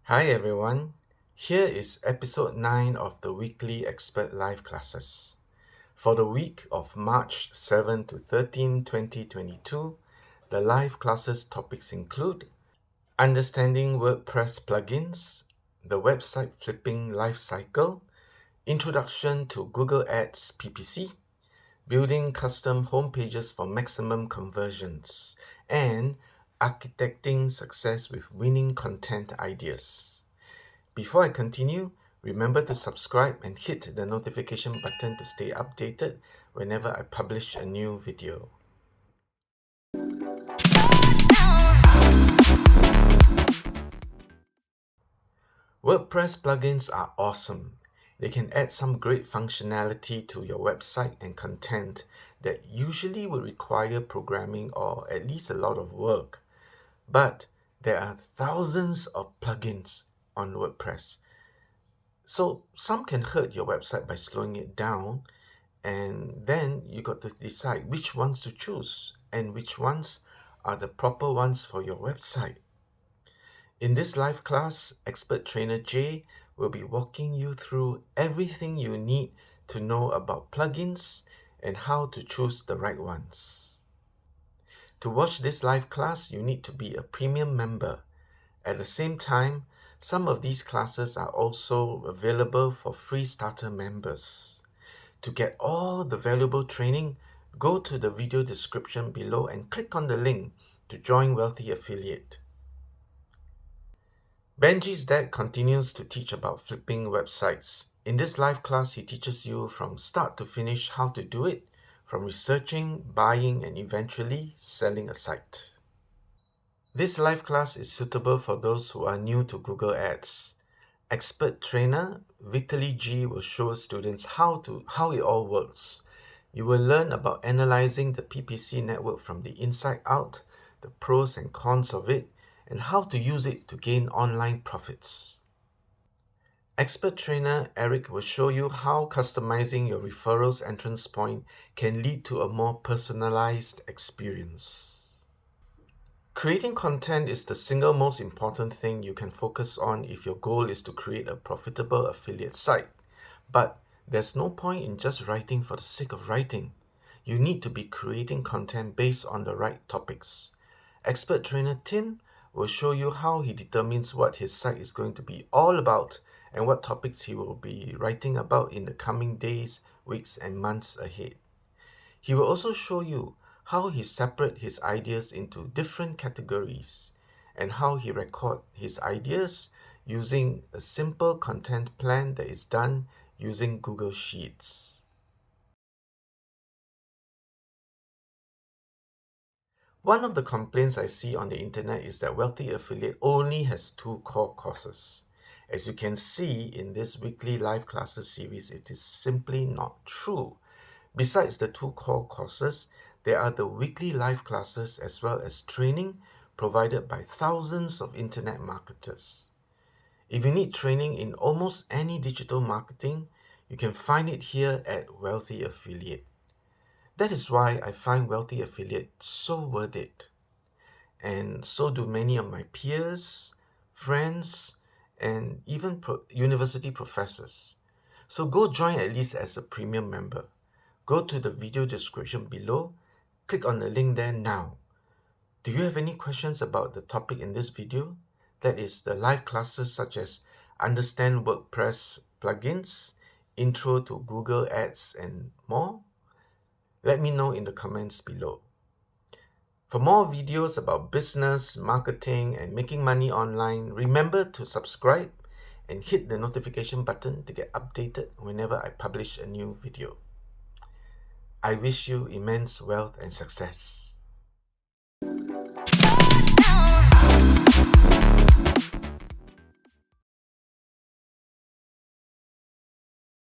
Hi everyone, here is episode 9 of the weekly expert live classes. For the week of March 7 to 13, 2022, the live classes topics include understanding WordPress plugins, the website flipping life cycle, introduction to Google Ads PPC, building custom home pages for maximum conversions, and architecting success with winning content ideas. Before I continue, remember to subscribe and hit the notification button to stay updated whenever I publish a new video. WordPress plugins are awesome. They can add some great functionality to your website and content that usually would require programming or at least a lot of work. But there are thousands of plugins on WordPress. So some can hurt your website by slowing it down, and then you got to decide which ones to choose and which ones are the proper ones for your website. In this live class, expert trainer Jay will be walking you through everything you need to know about plugins and how to choose the right ones. To watch this live class, you need to be a premium member. At the same time, some of these classes are also available for free starter members. To get all the valuable training, go to the video description below and click on the link to join Wealthy Affiliate. Benji's dad continues to teach about flipping websites. In this live class, he teaches you from start to finish how to do it, from researching, buying, and eventually selling a site. This live class is suitable for those who are new to Google Ads. Expert trainer Vitaly G will show students how it all works. You will learn about analyzing the PPC network from the inside out, the pros and cons of it, and how to use it to gain online profits. Expert trainer Eric will show you how customizing your referrals entrance point can lead to a more personalized experience. Creating content is the single most important thing you can focus on if your goal is to create a profitable affiliate site. But there's no point in just writing for the sake of writing. You need to be creating content based on the right topics. Expert trainer Tim will show you how he determines what his site is going to be all about and what topics he will be writing about in the coming days, weeks, and months ahead. He will also show you how he separates his ideas into different categories and how he records his ideas using a simple content plan that is done using Google Sheets. One of the complaints I see on the internet is that Wealthy Affiliate only has 2 core courses. As you can see in this weekly live classes series, it is simply not true. Besides the 2 core courses, there are the weekly live classes as well as training provided by thousands of internet marketers. If you need training in almost any digital marketing, you can find it here at Wealthy Affiliate. That is why I find Wealthy Affiliate so worth it. And so do many of my peers, friends, and even university professors. So go join at least as a premium member. Go to the video description below, click on the link there now. Do you have any questions about the topic in this video? That is the live classes such as understand WordPress plugins, intro to Google Ads, and more? Let me know in the comments below. For more videos about business, marketing, and making money online, remember to subscribe and hit the notification button to get updated whenever I publish a new video. I wish you immense wealth and success.